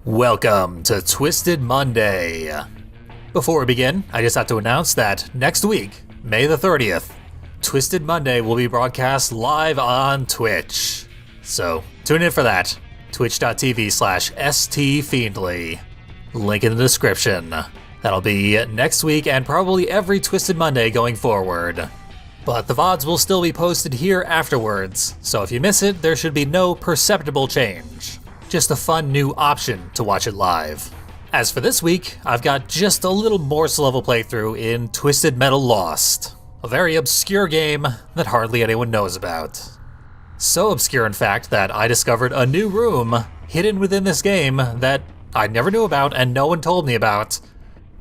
Welcome to Twisted Monday. Before we begin, I just have to announce that next week, May the 30th, Twisted Monday will be broadcast live on Twitch. So tune in for that. Twitch.tv/stfiendly. Link in the description. That'll be next week and probably every Twisted Monday going forward. But the VODs will still be posted here afterwards, so if you miss it, there should be no perceptible change. Just a fun new option to watch it live. As for this week, I've got just a little morsel of a playthrough in Twisted Metal Lost, a very obscure game that hardly anyone knows about. So obscure in fact that I discovered a new room hidden within this game that I never knew about and no one told me about.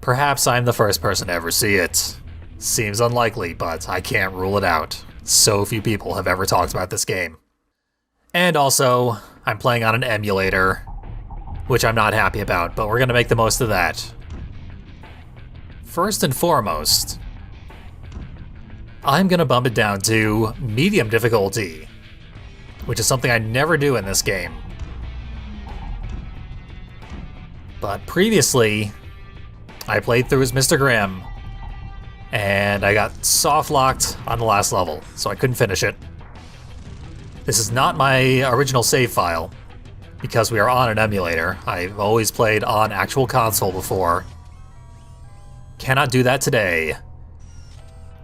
Perhaps I'm the first person to ever see it. Seems unlikely, but I can't rule it out. So few people have ever talked about this game. And also, I'm playing on an emulator, which I'm not happy about, but we're gonna make the most of that. First and foremost, I'm gonna bump it down to medium difficulty, which is something I never do in this game. But previously, I played through as Mr. Grimm, and I got soft-locked on the last level, so I couldn't finish it. This is not my original save file, because we are on an emulator. I've always played on actual console before. Cannot do that today,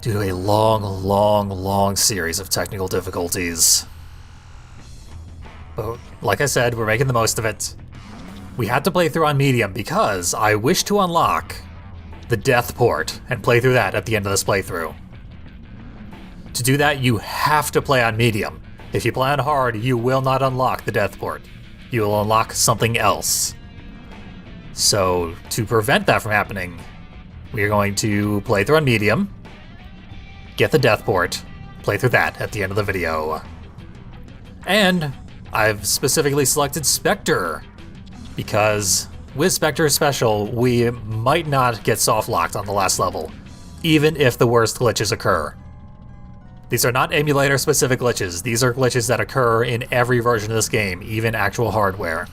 due to a long series of technical difficulties. But like I said, we're making the most of it. We had to play through on medium because I wish to unlock the death port and play through that at the end of this playthrough. To do that, you have to play on medium. If you play on hard, you will not unlock the death port. You will unlock something else. So, to prevent that from happening, we are going to play through on medium, get the death port, play through that at the end of the video. And I've specifically selected Spectre, because with Spectre Special, we might not get soft-locked on the last level, even if the worst glitches occur. These are not emulator-specific glitches. These are glitches that occur in every version of this game, even actual hardware.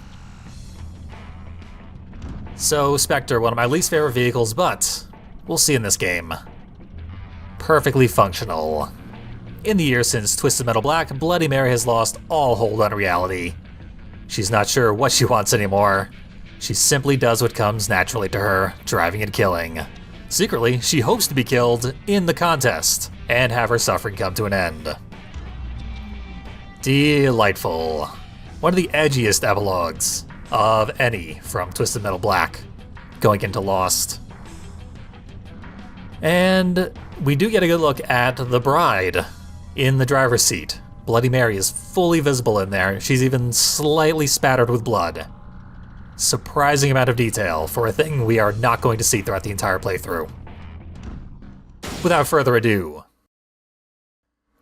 So, Spectre, one of my least favorite vehicles, but we'll see in this game. Perfectly functional. In the years since Twisted Metal Black, Bloody Mary has lost all hold on reality. She's not sure what she wants anymore. She simply does what comes naturally to her, driving and killing. Secretly, she hopes to be killed in the contest, and have her suffering come to an end. Delightful. One of the edgiest epilogues of any from Twisted Metal Black, going into Lost. And we do get a good look at the bride in the driver's seat. Bloody Mary is fully visible in there. She's even slightly spattered with blood. Surprising amount of detail for a thing we are not going to see throughout the entire playthrough. Without further ado,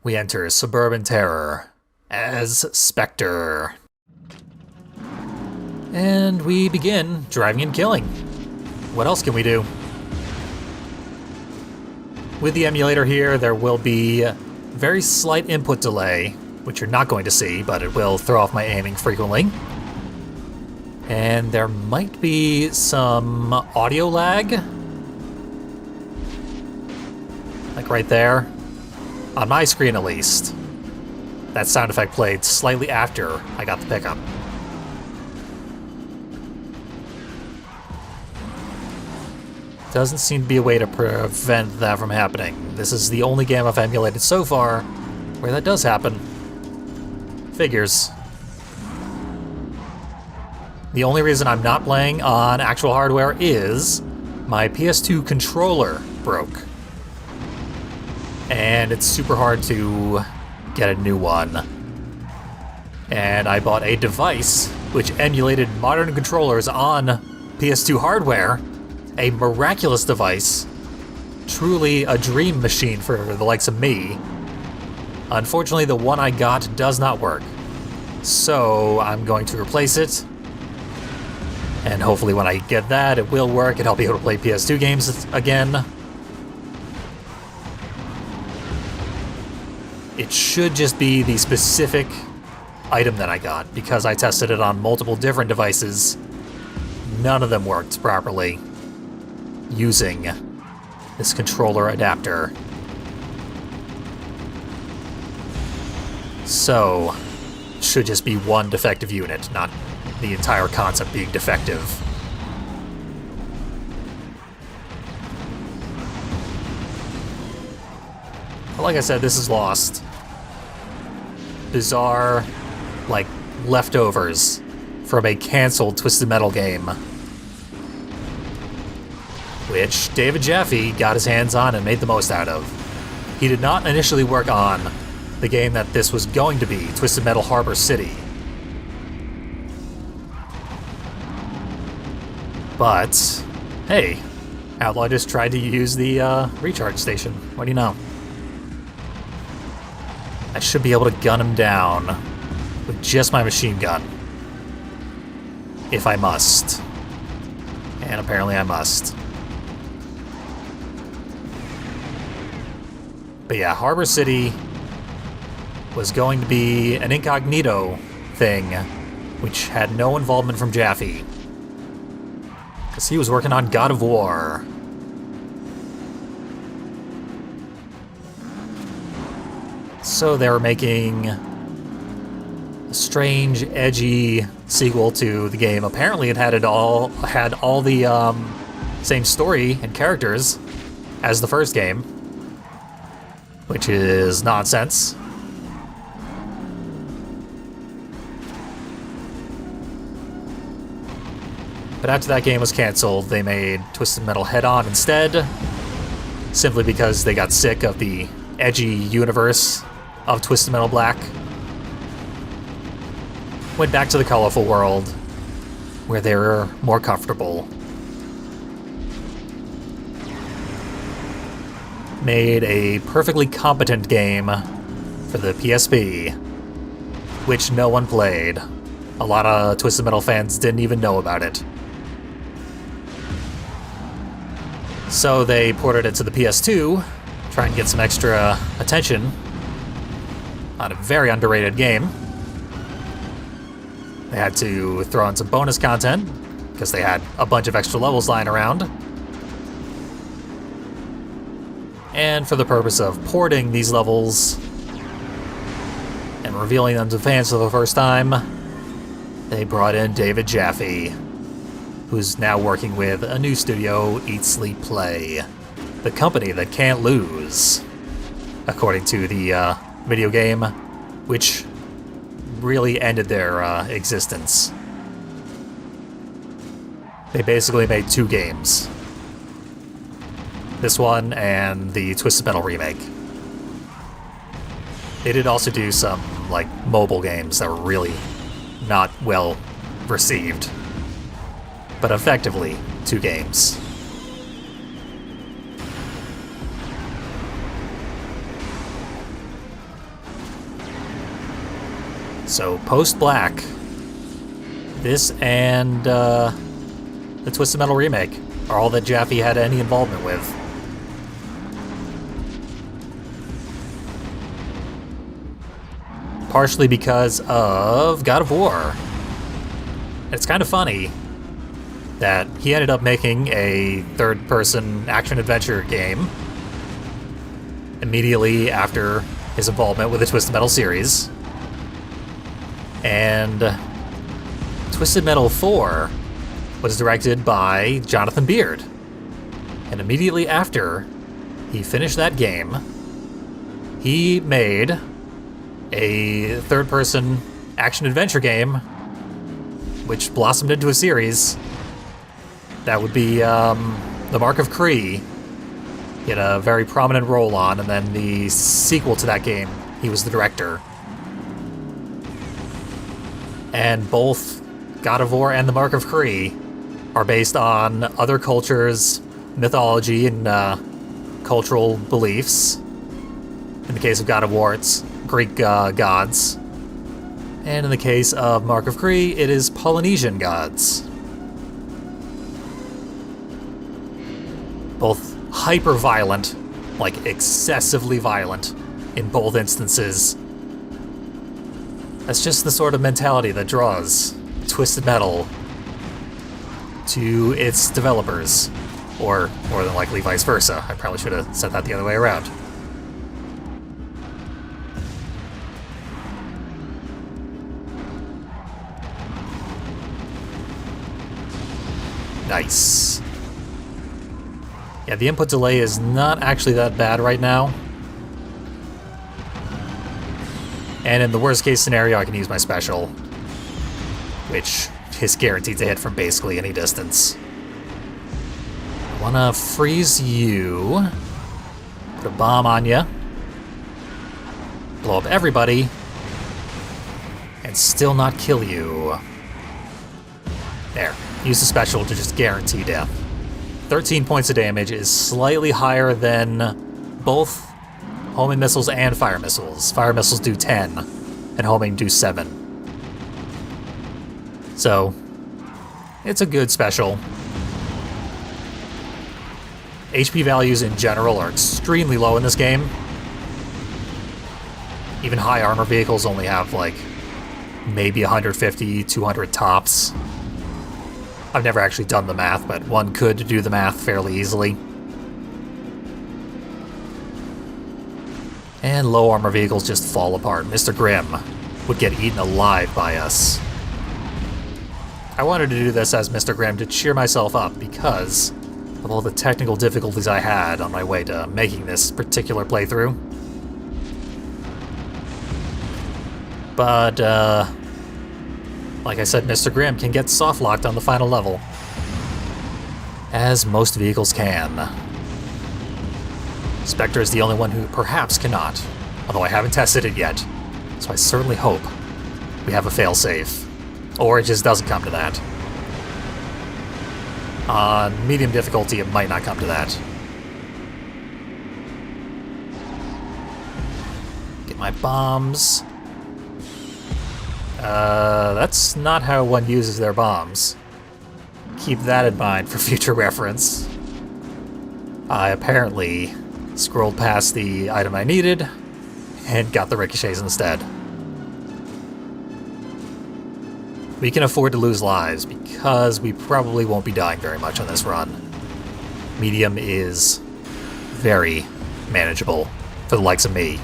we enter Suburban Terror as Spectre. And we begin driving and killing. What else can we do? With the emulator here, there will be very slight input delay, which you're not going to see, but it will throw off my aiming frequently. And there might be some audio lag. Like right there. On my screen at least. That sound effect played slightly after I got the pickup. Doesn't seem to be a way to prevent that from happening. This is the only game I've emulated so far where that does happen. Figures. The only reason I'm not playing on actual hardware is my PS2 controller broke. And it's super hard to get a new one. And I bought a device which emulated modern controllers on PS2 hardware. A miraculous device. Truly a dream machine for the likes of me. Unfortunately, the one I got does not work. So I'm going to replace it. And hopefully when I get that, it will work and I'll be able to play PS2 games again. It should just be the specific item that I got, because I tested it on multiple different devices none of them worked properly using this controller adapter. So, should just be one defective unit, not the entire concept being defective. But like I said, this is lost. Bizarre, like, leftovers from a canceled Twisted Metal game, which David Jaffe got his hands on and made the most out of. He did not initially work on the game that this was going to be, Twisted Metal Harbor City. But, hey, Outlaw just tried to use the recharge station. What do you know? I should be able to gun him down with just my machine gun. If I must. And apparently I must. But yeah, Harbor City was going to be an incognito thing, which had no involvement from Jaffe. Because he was working on God of War. So they were making a strange, edgy sequel to the game. Apparently it had all the same story and characters as the first game, which is nonsense. But after that game was canceled, they made Twisted Metal Head-On instead, simply because they got sick of the edgy universe of Twisted Metal Black. Went back to the colorful world, where they were more comfortable. Made a perfectly competent game for the PSP, which no one played. A lot of Twisted Metal fans didn't even know about it. So they ported it to the PS2, trying to get some extra attention on a very underrated game. They had to throw in some bonus content, because they had a bunch of extra levels lying around. And for the purpose of porting these levels and revealing them to fans for the first time, they brought in David Jaffe, who's now working with a new studio, Eat, Sleep, Play, the company that can't lose, according to the video game, which really ended their existence. They basically made two games. This one and the Twisted Metal remake. They did also do some, like, mobile games that were really not well received. But effectively, two games. So, post-Black, this and the Twisted Metal remake are all that Jaffe had any involvement with. Partially because of God of War. It's kind of funny that he ended up making a third-person action-adventure game immediately after his involvement with the Twisted Metal series. And Twisted Metal 4 was directed by Jonathan Beard. And immediately after he finished that game, he made a third-person action-adventure game, which blossomed into a series. That would be The Mark of Kree. He had a very prominent role on, and then the sequel to that game, he was the director. And both God of War and The Mark of Kree are based on other cultures, mythology, and cultural beliefs. In the case of God of War, it's Greek gods. And in the case of Mark of Kree, it is Polynesian gods. Both hyper-violent, like excessively violent, in both instances. That's just the sort of mentality that draws Twisted Metal to its developers. Or more than likely vice versa. I probably should have said that the other way around. Nice. Yeah, the input delay is not actually that bad right now. And in the worst case scenario, I can use my special, which is guaranteed to hit from basically any distance. I wanna freeze you, put a bomb on you, blow up everybody, and still not kill you. There, use the special to just guarantee death. 13 points of damage is slightly higher than both homing missiles and fire missiles. Fire missiles do 10, and homing do 7. So, it's a good special. HP values in general are extremely low in this game. Even high armor vehicles only have, like, maybe 150, 200 tops. I've never actually done the math, but one could do the math fairly easily. And low armor vehicles just fall apart. Mr. Grimm would get eaten alive by us. I wanted to do this as Mr. Grimm to cheer myself up because of all the technical difficulties I had on my way to making this particular playthrough. But, like I said, Mr. Grimm can get soft-locked on the final level, as most vehicles can. Spectre is the only one who perhaps cannot, although I haven't tested it yet, so I certainly hope we have a failsafe, or it just doesn't come to that. On medium difficulty, it might not come to that. Get my bombs. That's not how one uses their bombs. Keep that in mind for future reference. I apparently scrolled past the item I needed and got the ricochets instead. We can afford to lose lives because we probably won't be dying very much on this run. Medium is very manageable for the likes of me.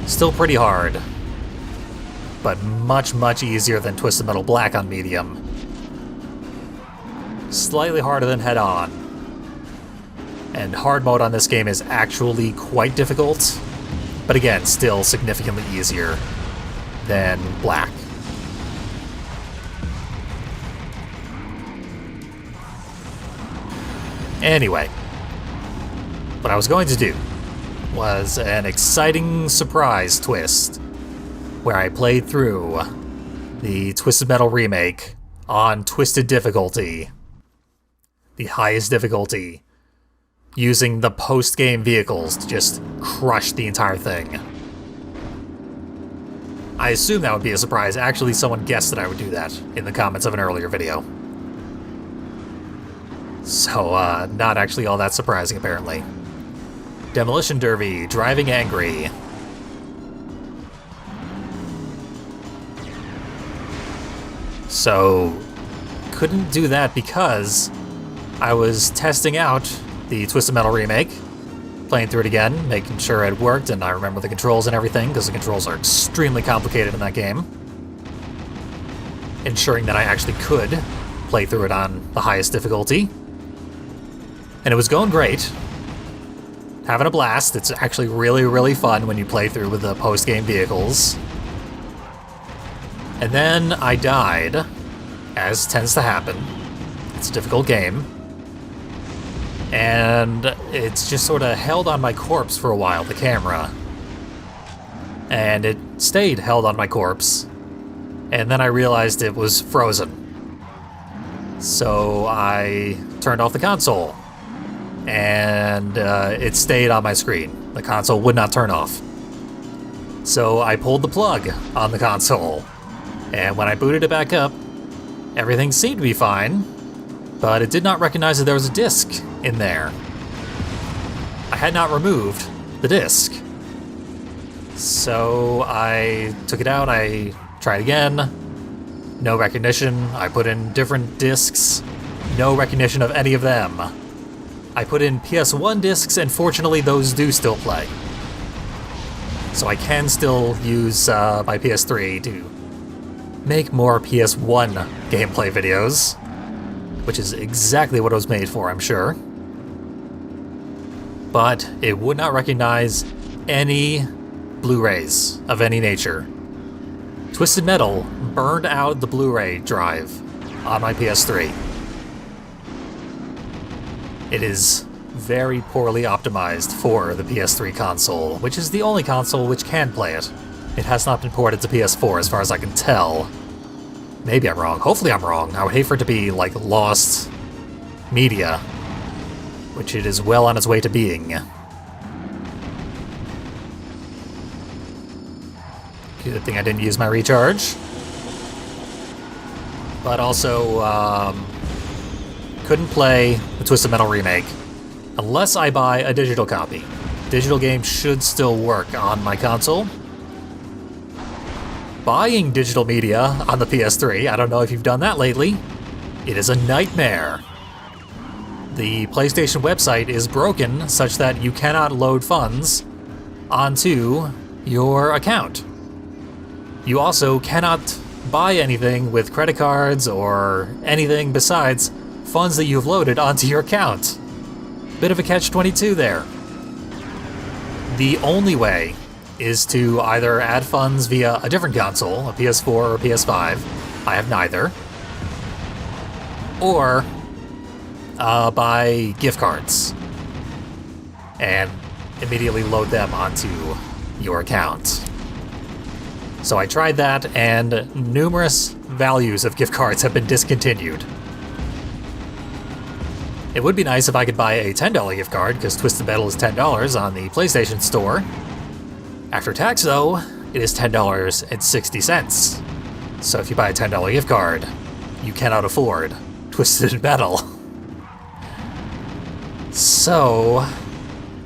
Still pretty hard, but much, much easier than Twisted Metal Black on medium. Slightly harder than Head On. And hard mode on this game is actually quite difficult, but again, still significantly easier than Black. Anyway, what I was going to do was an exciting surprise twist where I played through the Twisted Metal remake on Twisted difficulty, the highest difficulty, using the post-game vehicles to just crush the entire thing. I assume that would be a surprise. Actually, someone guessed that I would do that in the comments of an earlier video. So, not actually all that surprising, apparently. Demolition Derby, driving angry. So, couldn't do that because I was testing out the Twisted Metal remake, playing through it again, making sure it worked, and I remember the controls and everything, because the controls are extremely complicated in that game. Ensuring that I actually could play through it on the highest difficulty. And it was going great. Having a blast. It's actually really, really fun when you play through with the post-game vehicles. And then I died, as tends to happen. It's a difficult game. And it's just sort of held on my corpse for a while, the camera. And it stayed held on my corpse. And then I realized it was frozen. So I turned off the console. And it stayed on my screen. The console would not turn off. So I pulled the plug on the console. And when I booted it back up, everything seemed to be fine. But it did not recognize that there was a disc in there. I had not removed the disc. So I took it out, I tried again, No recognition. I put in different discs. No recognition of any of them. I put in PS1 discs, and fortunately those do still play. So I can still use my PS3 to make more PS1 gameplay videos, which is exactly what it was made for, I'm sure. But it would not recognize any Blu-rays of any nature. Twisted Metal burned out the Blu-ray drive on my PS3. It is very poorly optimized for the PS3 console, which is the only console which can play it. It has not been ported to PS4 as far as I can tell. Maybe I'm wrong. Hopefully I'm wrong. I would hate for it to be, like, lost media, which it is well on its way to being. Good thing I didn't use my recharge. But also, couldn't play the Twisted Metal remake unless I buy a digital copy. Digital games should still work on my console. Buying digital media on the PS3, I don't know if you've done that lately, it is a nightmare. The PlayStation website is broken such that you cannot load funds onto your account. You also cannot buy anything with credit cards or anything besides funds that you've loaded onto your account. Bit of a catch-22 there. The only way is to either add funds via a different console, a PS4 or a PS5. I have neither. Or buy gift cards and immediately load them onto your account. So I tried that, and numerous values of gift cards have been discontinued. It would be nice if I could buy a $10 gift card, because Twisted Metal is $10 on the PlayStation Store. After tax, though, it is $10.60. So if you buy a $10 gift card, you cannot afford Twisted Metal. So,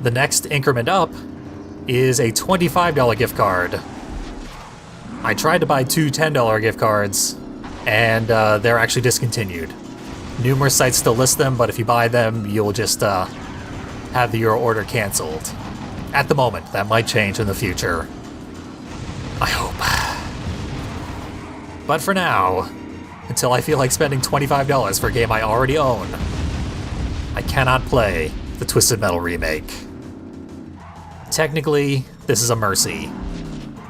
the next increment up is a $25 gift card. I tried to buy two $10 gift cards, and they're actually discontinued. Numerous sites still list them, but if you buy them, you'll just have your order canceled. At the moment, that might change in the future. I hope. But for now, until I feel like spending $25 for a game I already own, I cannot play the Twisted Metal remake. Technically, this is a mercy,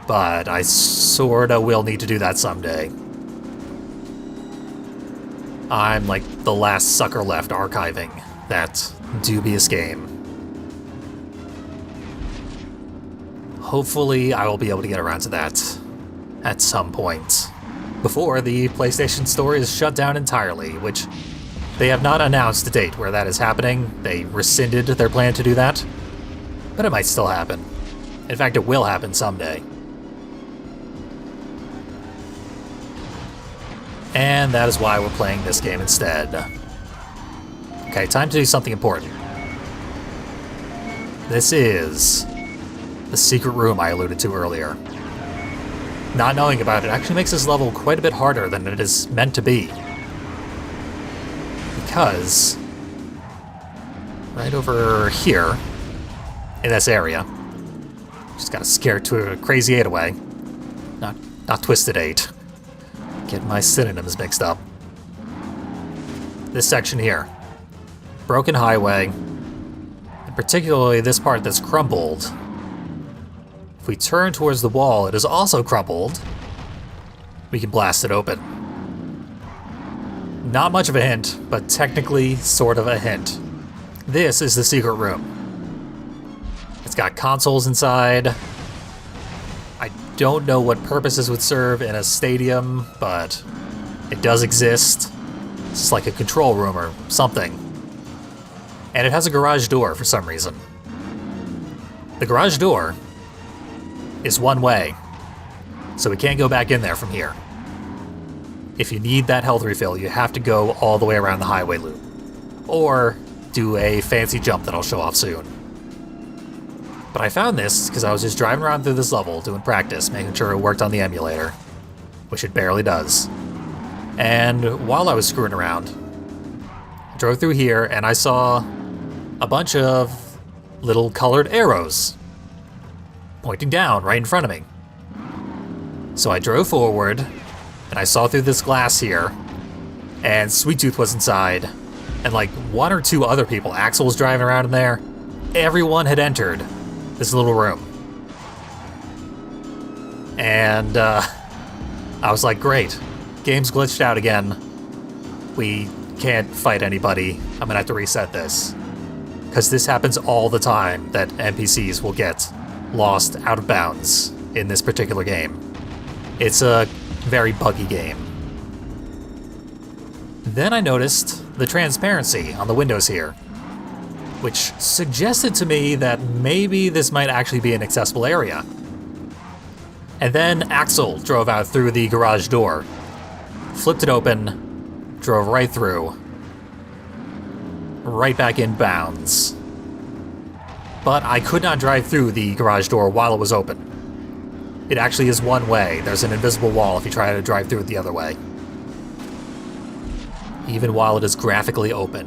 but I sorta will need to do that someday. I'm like the last sucker left archiving that dubious game. Hopefully, I will be able to get around to that at some point before the PlayStation Store is shut down entirely, which they have not announced a date where that is happening. They rescinded their plan to do that, but it might still happen. In fact, it will happen someday. And that is why we're playing this game instead. Okay, time to do something important. This is the secret room I alluded to earlier. Not knowing about it actually makes this level quite a bit harder than it is meant to be. Because right over here, in this area, just got scared to a crazy 8 away. Not Twisted 8. Get my synonyms mixed up. This section here. Broken highway. And particularly this part that's crumbled. If we turn towards the wall, it is also crumpled. We can blast it open. Not much of a hint, but technically sort of a hint. This is the secret room. It's got consoles inside. I don't know what purpose this would serve in a stadium, but it does exist. It's like a control room or something. And it has a garage door for some reason. The garage door is one way, so we can't go back in there from here. If you need that health refill, you have to go all the way around the highway loop. Or do a fancy jump that I'll show off soon. But I found this because I was just driving around through this level doing practice, making sure it worked on the emulator, which it barely does. And while I was screwing around, I drove through here and I saw a bunch of little colored arrows pointing down right in front of me. So I drove forward and I saw through this glass here, and Sweet Tooth was inside, and like one or two other people. Axel was driving around in there. Everyone had entered this little room. And I was like, great, game's glitched out again. We can't fight anybody. I'm gonna have to reset this. Because this happens all the time, that NPCs will get lost out of bounds in this particular game. It's a very buggy game. Then I noticed the transparency on the windows here, which suggested to me that maybe this might actually be an accessible area. And then Axel drove out through the garage door, flipped it open, drove right through, right back in bounds. But I could not drive through the garage door while it was open. It actually is one way. There's an invisible wall if you try to drive through it the other way, even while it is graphically open.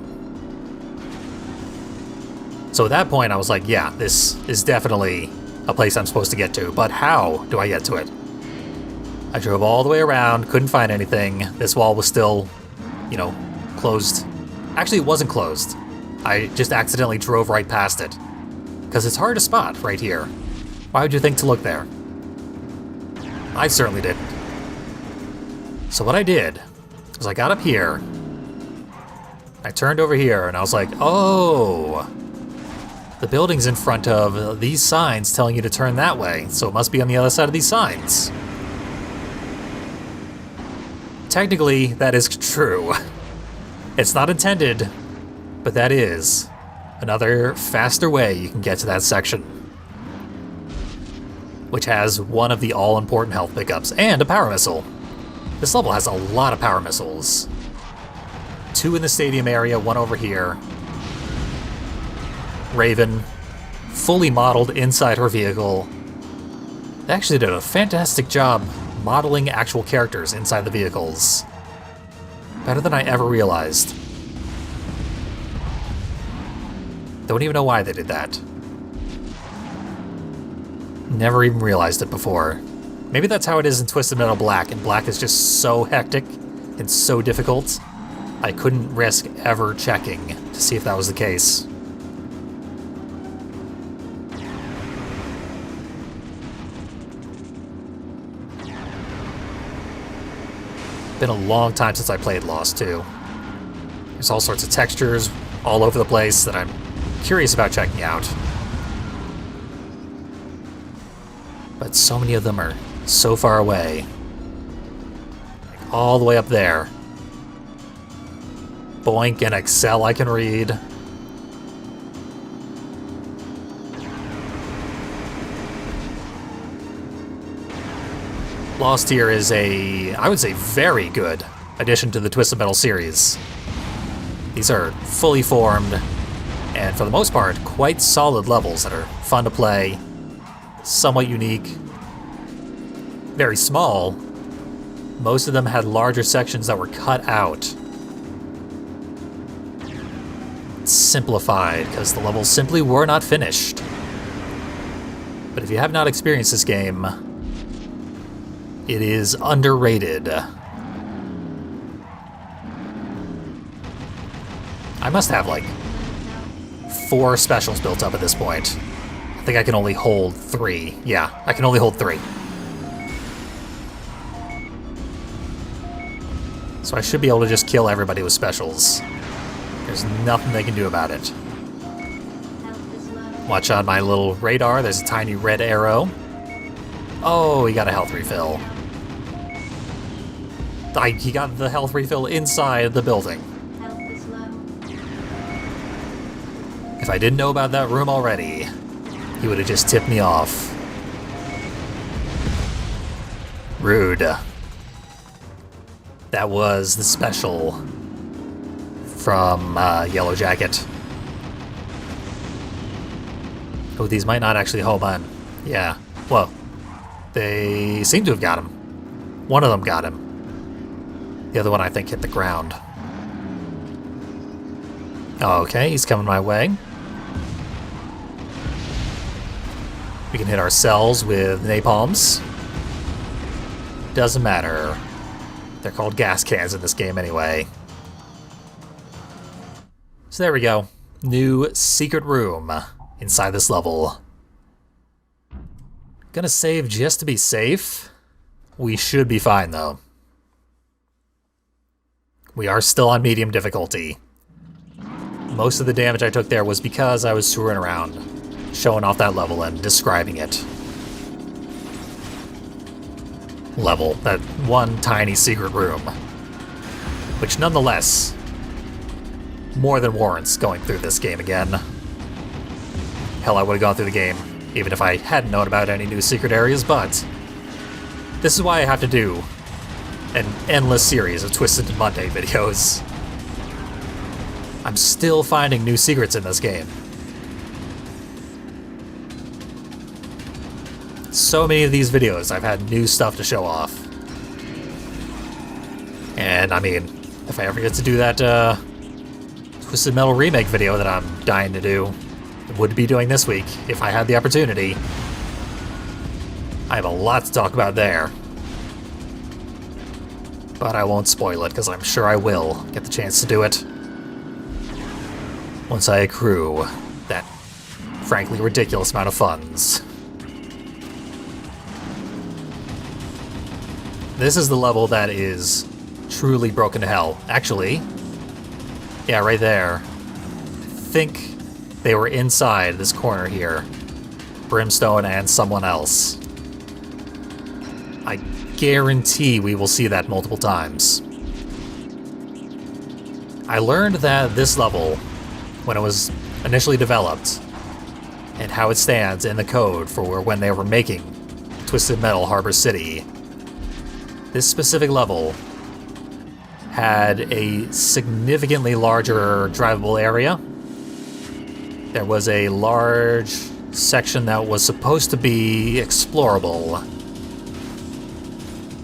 So at that point I was like, yeah, this is definitely a place I'm supposed to get to, but how do I get to it? I drove all the way around, couldn't find anything. This wall was still, closed. Actually, it wasn't closed. I just accidentally drove right past it, because it's hard to spot right here. Why would you think to look there? I certainly didn't. So what I did was I got up here, I turned over here, and I was like, oh, the building's in front of these signs telling you to turn that way, so it must be on the other side of these signs. Technically, that is true. It's not intended, but that is another faster way you can get to that section, which has one of the all-important health pickups and a power missile. This level has a lot of power missiles. 2 in the stadium area, 1 over here. Raven, fully modeled inside her vehicle. They actually did a fantastic job modeling actual characters inside the vehicles. Better than I ever realized. Don't even know why they did that. Never even realized it before. Maybe that's how it is in Twisted Metal Black, and Black is just so hectic and so difficult, I couldn't risk ever checking to see if that was the case. Been a long time since I played Lost 2. There's all sorts of textures all over the place that I'm curious about checking out. But so many of them are so far away. Like all the way up there. Boink and Excel I can read. Lost here is I would say, very good addition to the Twisted Metal series. These are fully formed, and for the most part, quite solid levels that are fun to play, somewhat unique, very small. Most of them had larger sections that were cut out. Simplified, because the levels simply were not finished. But if you have not experienced this game, it is underrated. I must have like 4 specials built up at this point. I think I can only hold 3. Yeah, I can only hold 3. So I should be able to just kill everybody with specials. There's nothing they can do about it. Watch on my little radar, there's a tiny red arrow. Oh, he got a health refill. He got the health refill inside the building. If I didn't know about that room already, he would have just tipped me off. Rude. That was the special from Yellow Jacket. Oh, these might not actually hold on. Yeah, well, they seem to have got him. One of them got him. The other one, I think, hit the ground. Okay, he's coming my way. We can hit ourselves with napalms. Doesn't matter. They're called gas cans in this game anyway. So there we go. New secret room inside this level. Gonna save just to be safe. We should be fine though. We are still on medium difficulty. Most of the damage I took there was because I was screwing around, showing off that level and describing it. Level, that one tiny secret room. Which nonetheless, more than warrants going through this game again. Hell, I would have gone through the game even if I hadn't known about any new secret areas, but this is why I have to do an endless series of Twisted Monday videos. I'm still finding new secrets in this game. So many of these videos, I've had new stuff to show off. And, I mean, if I ever get to do that Twisted Metal remake video that I'm dying to do, I would be doing this week if I had the opportunity. I have a lot to talk about there. But I won't spoil it, because I'm sure I will get the chance to do it once I accrue that frankly ridiculous amount of funds. This is the level that is truly broken to hell. Actually, yeah, right there. I think they were inside this corner here. Brimstone and someone else. I guarantee we will see that multiple times. I learned that this level, when it was initially developed, and how it stands in the code for when they were making Twisted Metal Harbor City, this specific level had a significantly larger drivable area. There was a large section that was supposed to be explorable,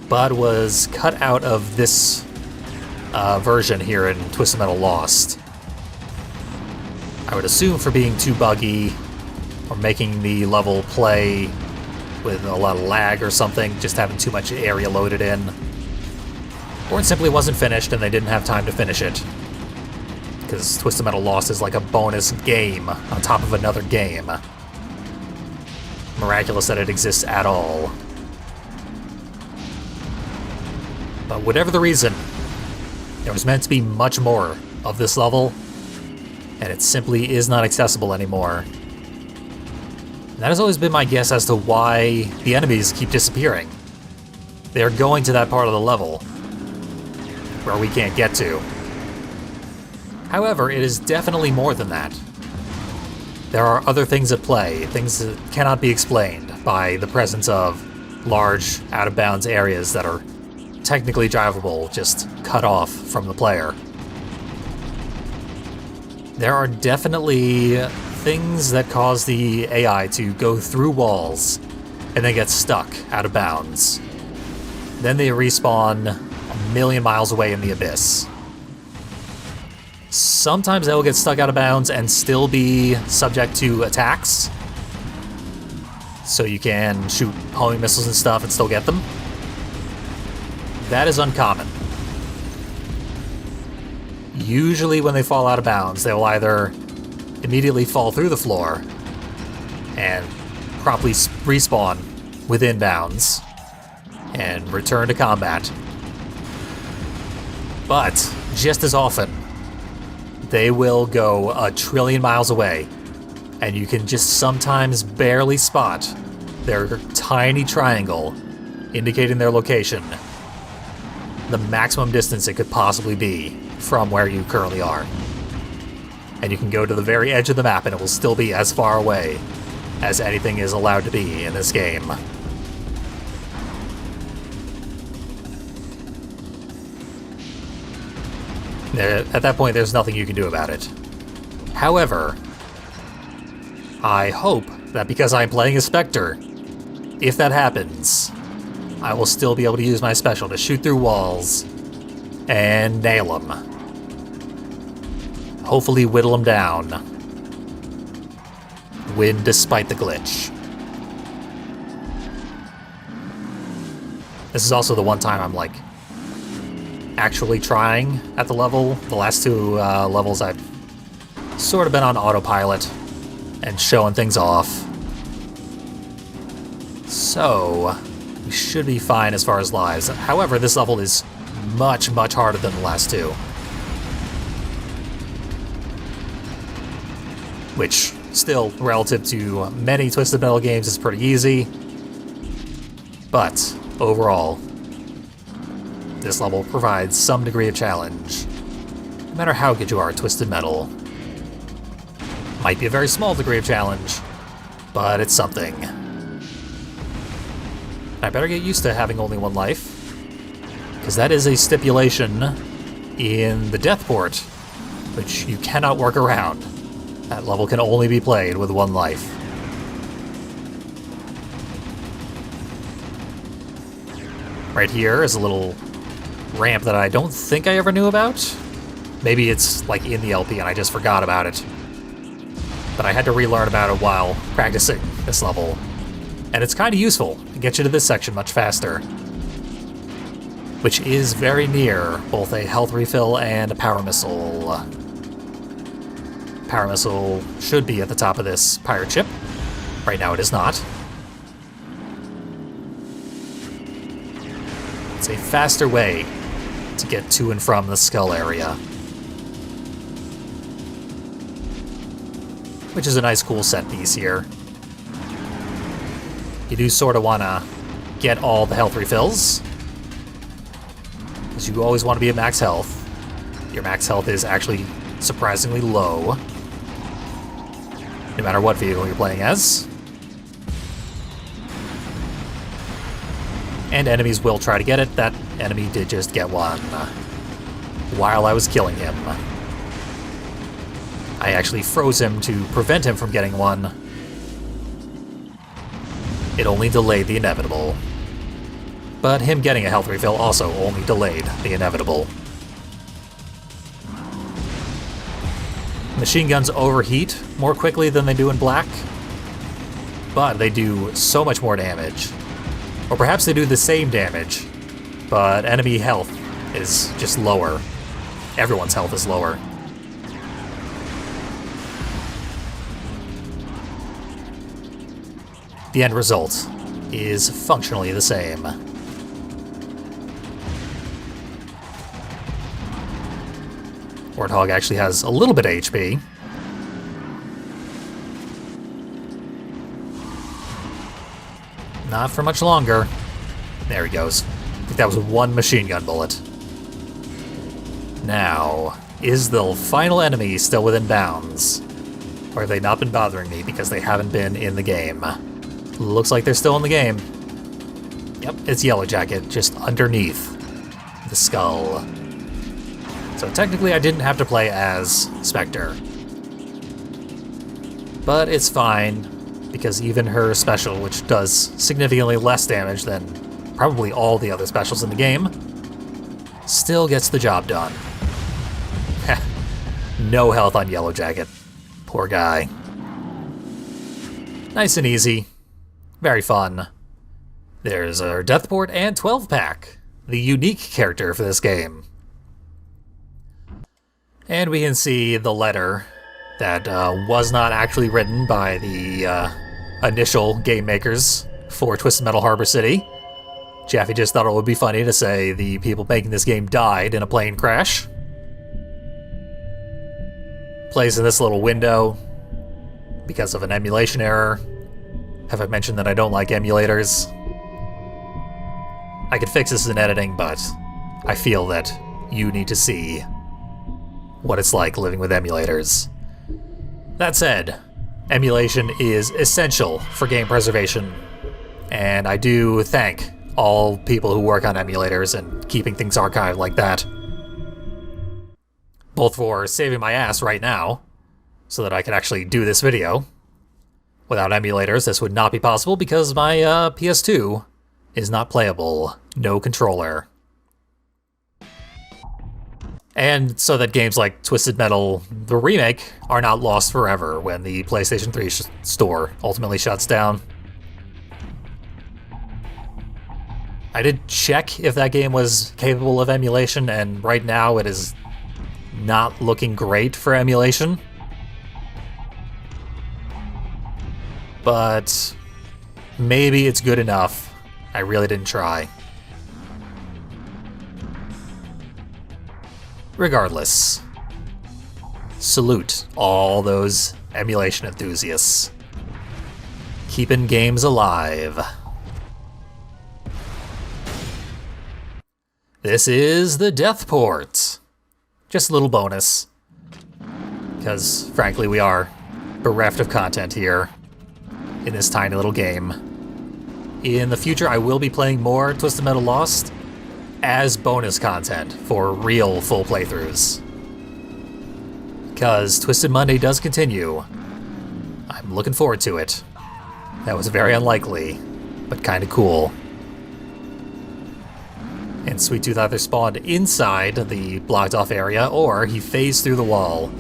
but was cut out of this version here in Twisted Metal Lost. I would assume for being too buggy, or making the level play with a lot of lag or something, just having too much area loaded in. Or it simply wasn't finished and they didn't have time to finish it. Because Twisted Metal Lost is like a bonus game on top of another game. Miraculous that it exists at all. But whatever the reason, there was meant to be much more of this level, and it simply is not accessible anymore. And that has always been my guess as to why the enemies keep disappearing. They're going to that part of the level where we can't get to. However, it is definitely more than that. There are other things at play, things that cannot be explained by the presence of large, out-of-bounds areas that are technically drivable, just cut off from the player. There are definitely things that cause the AI to go through walls and then get stuck out of bounds. Then they respawn a million miles away in the abyss. Sometimes they will get stuck out of bounds and still be subject to attacks. So you can shoot homing missiles and stuff and still get them. That is uncommon. Usually when they fall out of bounds, they will either immediately fall through the floor and promptly respawn within bounds and return to combat. But just as often, they will go a trillion miles away, and you can just sometimes barely spot their tiny triangle indicating their location, the maximum distance it could possibly be from where you currently are. And you can go to the very edge of the map and it will still be as far away as anything is allowed to be in this game. At that point, there's nothing you can do about it. However, I hope that because I'm playing a Spectre, if that happens, I will still be able to use my special to shoot through walls and nail him. Hopefully whittle him down. Win despite the glitch. This is also the one time I'm like actually trying at the level. The last two levels I've sort of been on autopilot and showing things off. So we should be fine as far as lives. However, this level is much, much harder than the last two. Which, still, relative to many Twisted Metal games, is pretty easy. But, overall, this level provides some degree of challenge. No matter how good you are at Twisted Metal. Might be a very small degree of challenge, but it's something. I better get used to having only one life, because that is a stipulation in the death port, which you cannot work around. That level can only be played with one life. Right here is a little ramp that I don't think I ever knew about. Maybe it's like in the LP and I just forgot about it. But I had to relearn about it while practicing this level. And it's kind of useful to get you to this section much faster. Which is very near both a health refill and a power missile. Power missile should be at the top of this pirate ship. Right now it is not. It's a faster way to get to and from the skull area. Which is a nice cool set piece here. You do sort of want to get all the health refills, because you always want to be at max health. Your max health is actually surprisingly low, no matter what vehicle you're playing as. And enemies will try to get it. That enemy did just get one while I was killing him. I actually froze him to prevent him from getting one. It only delayed the inevitable. But him getting a health refill also only delayed the inevitable. Machine guns overheat more quickly than they do in Black, but they do so much more damage. Or perhaps they do the same damage, but enemy health is just lower. Everyone's health is lower. The end result is functionally the same. Warthog actually has a little bit of HP. Not for much longer. There he goes. I think that was one machine gun bullet. Now, is the final enemy still within bounds? Or have they not been bothering me because they haven't been in the game? Looks like they're still in the game. Yep, it's Yellow Jacket, just underneath the skull. So technically I didn't have to play as Spectre. But it's fine, because even her special, which does significantly less damage than probably all the other specials in the game, still gets the job done. No health on Yellow Jacket. Poor guy. Nice and easy. Very fun. There's our Death Port and 12-pack, the unique character for this game. And we can see the letter that was not actually written by the initial game makers for Twisted Metal Harbor City. Jaffe just thought it would be funny to say the people making this game died in a plane crash. Plays in this little window because of an emulation error. Have I mentioned that I don't like emulators? I could fix this in editing, but I feel that you need to see what it's like living with emulators. That said, emulation is essential for game preservation, and I do thank all people who work on emulators and keeping things archived like that. Both for saving my ass right now, so that I can actually do this video. Without emulators, this would not be possible because my PS2 is not playable. No controller. And so that games like Twisted Metal, the remake, are not lost forever when the PlayStation 3 store ultimately shuts down. I did check if that game was capable of emulation, and right now it is not looking great for emulation. But maybe it's good enough. I really didn't try. Regardless, salute all those emulation enthusiasts. Keeping games alive. This is the Death Port. Just a little bonus. Because, frankly, we are bereft of content here in this tiny little game. In the future, I will be playing more Twisted Metal Lost as bonus content for real full playthroughs. Because Twisted Monday does continue. I'm looking forward to it. That was very unlikely, but kinda cool. And Sweet Tooth either spawned inside the blocked off area, or he phased through the wall.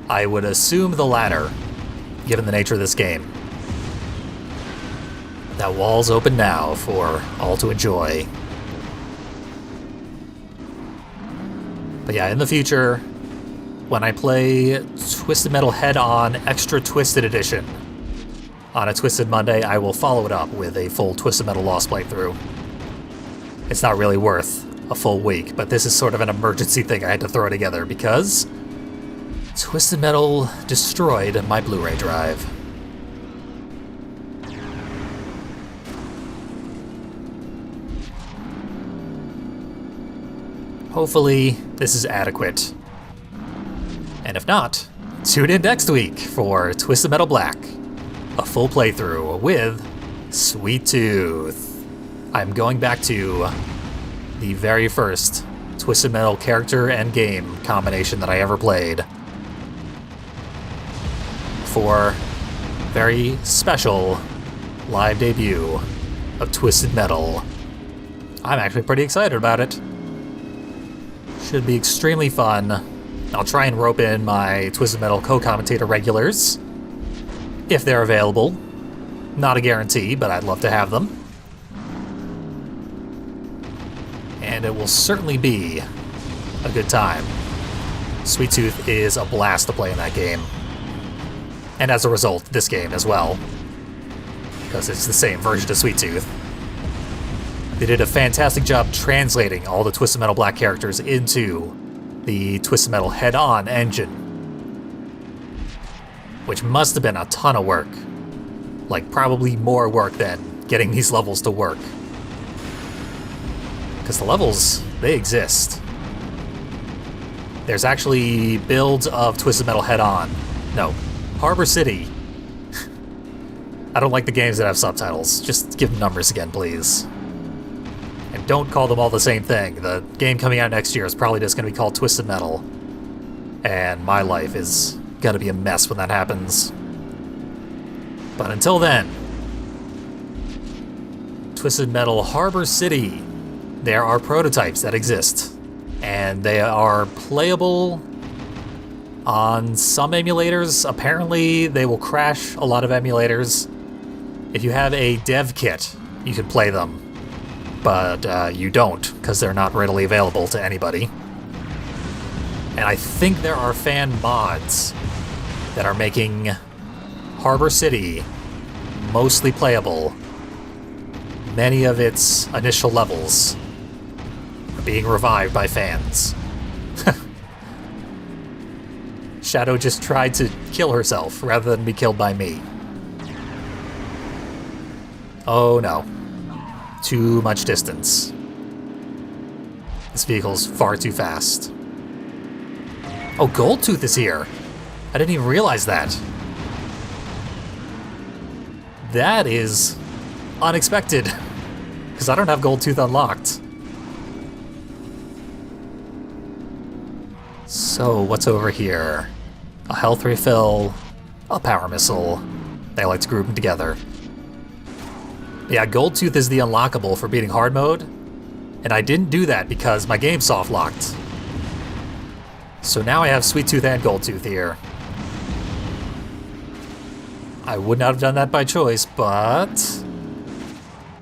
I would assume the latter, given the nature of this game. That wall's open now for all to enjoy. But yeah, in the future, when I play Twisted Metal Head-On Extra Twisted Edition on a Twisted Monday, I will follow it up with a full Twisted Metal Lost playthrough. It's not really worth a full week, but this is sort of an emergency thing I had to throw together because Twisted Metal destroyed my Blu-ray drive. Hopefully, this is adequate. And if not, tune in next week for Twisted Metal Black, a full playthrough with Sweet Tooth. I'm going back to the very first Twisted Metal character and game combination that I ever played for very special live debut of Twisted Metal. I'm actually pretty excited about it. Should be extremely fun. I'll try and rope in my Twisted Metal co-commentator regulars, if they're available. Not a guarantee, but I'd love to have them. And it will certainly be a good time. Sweet Tooth is a blast to play in that game. And as a result, this game as well. Because it's the same version of Sweet Tooth. They did a fantastic job translating all the Twisted Metal Black characters into the Twisted Metal Head-On engine. Which must have been a ton of work. Like, probably more work than getting these levels to work. Because the levels, they exist. There's actually builds of Twisted Metal Head-On. No, Harbor City. I don't like the games that have subtitles. Just give them numbers again, please. And don't call them all the same thing. The game coming out next year is probably just going to be called Twisted Metal. And my life is going to be a mess when that happens. But until then, Twisted Metal Harbor City. There are prototypes that exist. And they are playable on some emulators. Apparently, they will crash a lot of emulators. If you have a dev kit, you can play them. But you don't, because they're not readily available to anybody. And I think there are fan mods that are making Harbor City mostly playable. Many of its initial levels are being revived by fans. Shadow just tried to kill herself rather than be killed by me. Oh no. Too much distance. This vehicle's far too fast. Oh, Goldtooth is here. I didn't even realize that. That is unexpected, because I don't have Goldtooth unlocked. So, what's over here? A health refill, a power missile. They like to group them together. Yeah, Goldtooth is the unlockable for beating hard mode, and I didn't do that because my game soft locked. So now I have Sweet Tooth and Gold Tooth here. I would not have done that by choice, but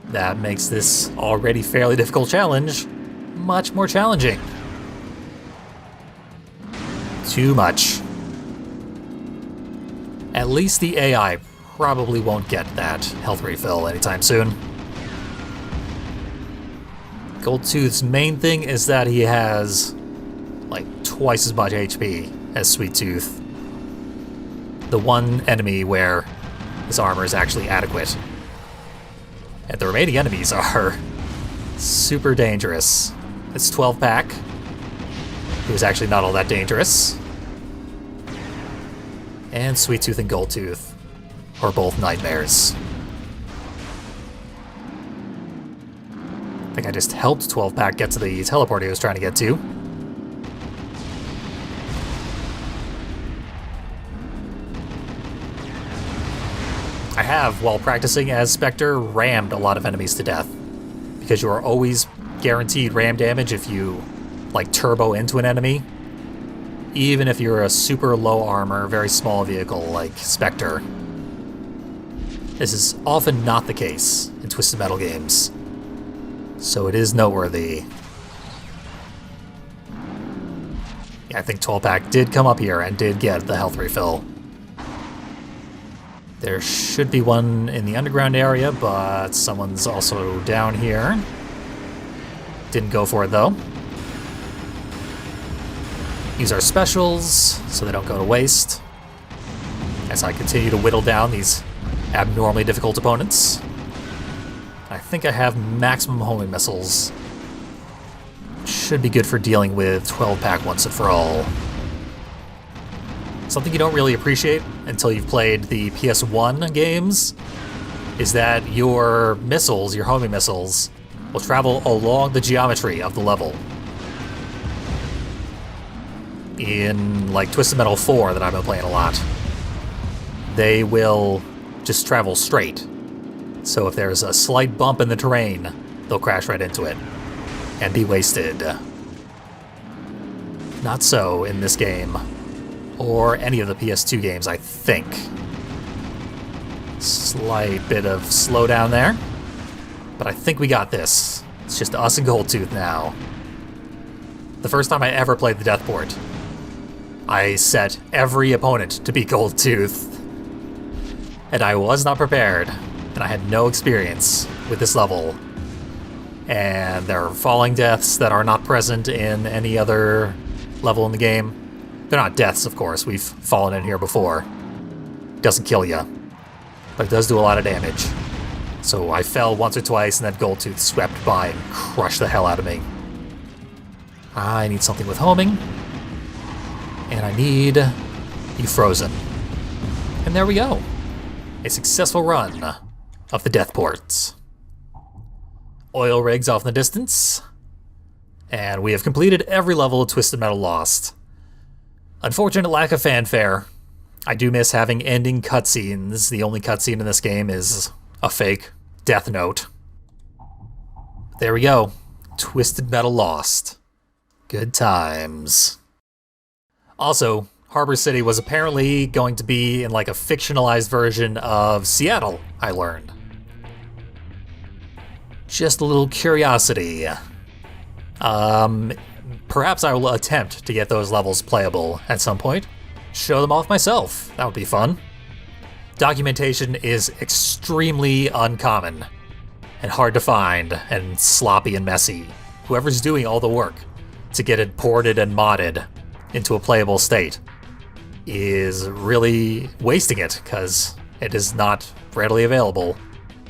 that makes this already fairly difficult challenge much more challenging. Too much. At least the AI probably won't get that health refill anytime soon. Gold Tooth's main thing is that he has like twice as much HP as Sweet Tooth. The one enemy where his armor is actually adequate. And the remaining enemies are super dangerous. It's 12 pack. He was actually not all that dangerous. And Sweet Tooth and Gold Tooth are both nightmares. I think I just helped 12 pack get to the teleport he was trying to get to. I have, while practicing as Spectre, rammed a lot of enemies to death. Because you are always guaranteed ram damage if you, like, turbo into an enemy. Even if you're a super low armor, very small vehicle like Spectre. This is often not the case in Twisted Metal games. So it is noteworthy. Yeah, I think 12-pack did come up here and did get the health refill. There should be one in the underground area, but someone's also down here. Didn't go for it, though. Use our specials so they don't go to waste. As I continue to whittle down these abnormally difficult opponents. I think I have maximum homing missiles. Should be good for dealing with 12-pack once and for all. Something you don't really appreciate until you've played the PS1 games is that your missiles, your homing missiles, will travel along the geometry of the level. In, like, Twisted Metal 4 that I've been playing a lot, they will just travel straight. So if there's a slight bump in the terrain, they'll crash right into it and be wasted. Not so in this game. Or any of the PS2 games, I think. Slight bit of slowdown there. But I think we got this. It's just us and Gold Tooth now. The first time I ever played the Deathport, I set every opponent to be Gold Tooth. And I was not prepared. And I had no experience with this level. And there are falling deaths that are not present in any other level in the game. They're not deaths, of course. We've fallen in here before. Doesn't kill you, but it does do a lot of damage. So I fell once or twice, and then Gold Tooth swept by and crushed the hell out of me. I need something with homing, and I need you frozen. And there we go. A successful run of the Deathport. Oil rigs off in the distance, and we have completed every level of Twisted Metal Lost. Unfortunate lack of fanfare. I do miss having ending cutscenes. The only cutscene in this game is a fake Death Note. There we go. Twisted Metal Lost. Good times. Also, Harbor City was apparently going to be in like a fictionalized version of Seattle, I learned. Just a little curiosity. Perhaps I will attempt to get those levels playable at some point. Show them off myself. That would be fun. Documentation is extremely uncommon and hard to find and sloppy and messy. Whoever's doing all the work to get it ported and modded into a playable state is really wasting it because it is not readily available,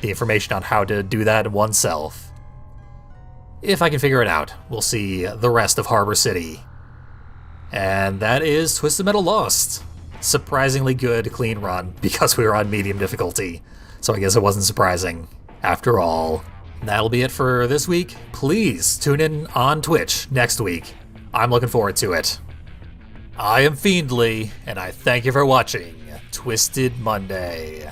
the information on how to do that oneself. If I can figure it out, we'll see the rest of Harbor City. And that is Twisted Metal Lost. Surprisingly good, clean run, because we were on medium difficulty. So I guess it wasn't surprising, after all. That'll be it for this week. Please tune in on Twitch next week. I'm looking forward to it. I am Fiendly, and I thank you for watching Twisted Monday.